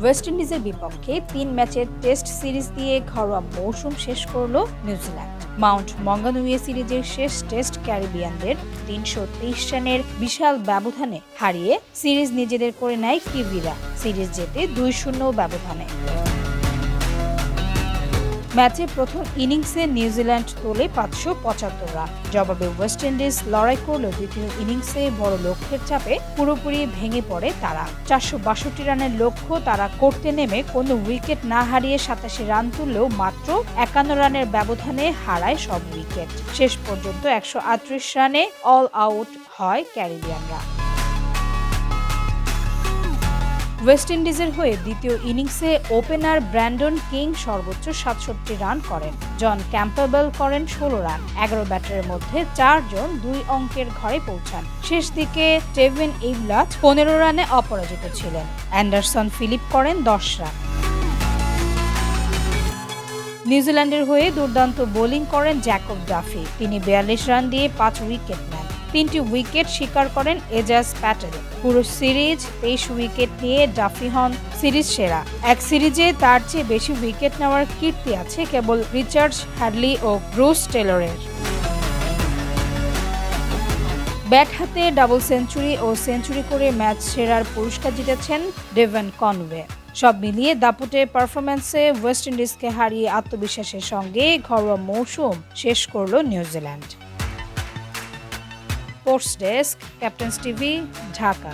West ইন্ডিজের বিপক্ষে ৩ ম্যাচের টেস্ট সিরিজ দিয়ে ঘরোয়া মৌসুম শেষ করল নিউজিল্যান্ড। মাউন্ট মঙ্গানুইয়ে সিরিজের শেষ টেস্ট ক্যারিবিয়ানদের ৩২৩ রানের বিশাল ব্যবধানে হারিয়ে সিরিজ নিজেদের করে নেয় কিভিরা। সিরিজ জেতে ২-০ ব্যবধানে। ম্যাচে প্রথম ইনিংসে নিউজিল্যান্ড তোলে ৫৭৫ রান। জবাবে ওয়েস্ট ইন্ডিজ লড়াই করলেও দ্বিতীয় ইনিংসে বড় লক্ষ্যের চাপে পুরোপুরি ভেঙে পড়ে তারা। ৪৬২ রানের লক্ষ্য তারা করতে নেমে কোনো উইকেট না হারিয়ে ৮৭ রান তুললেও মাত্র ৫১ রানের ব্যবধানে হারায় সব উইকেট। শেষ পর্যন্ত ১৩৮ রানে অল আউট হয় ক্যারিবিয়ানরা। ওয়েস্ট ইন্ডিজের হয়ে দ্বিতীয় ইনিংসে ওপেনার ব্র্যান্ডন কিং সর্বোচ্চ ৬৭ রান করেন। জন ক্যাম্পবেল করেন ১৬ রান। ১১ ব্যাটারের মধ্যে ৪ জন ২ অঙ্কের ঘরে পৌঁছান। শেষ দিকে টেভিন ইভলাট ১৫ রানে অপরাজিত ছিলেন। অ্যান্ডারসন ফিলিপ করেন ১০ রান। নিউজিল্যান্ডের হয়ে দুর্দান্ত বোলিং করেন জ্যাকব ডাফি। তিনি ৪২ রান দিয়ে ৫ উইকেট নেন। ৩টি উইকেট শিকার করেন এজাজ প্যাটেল। পুরো সিরিজ ২৩ উইকেট নিয়ে ডাফি হন সিরিজ সেরা। এক সিরিজে তার চেয়ে বেশি উইকেট নেওয়ার কীর্তি আছে কেবল রিচার্ড হ্যাডলি ও ব্রুস টেলরের। ব্যাট হাতে ডাবল সেঞ্চুরি ও সেঞ্চুরি করে ম্যাচ সেরার পুরস্কার জিতেছেন ডেভন কনওয়ে। সব মিলিয়ে দাপুটে পারফরম্যান্সে ওয়েস্ট ইন্ডিজকে হারিয়ে আত্মবিশ্বাসের সঙ্গে ঘরোয়া মৌসুম শেষ করল New Zealand. Sports desk, captain's TV, Dhaka.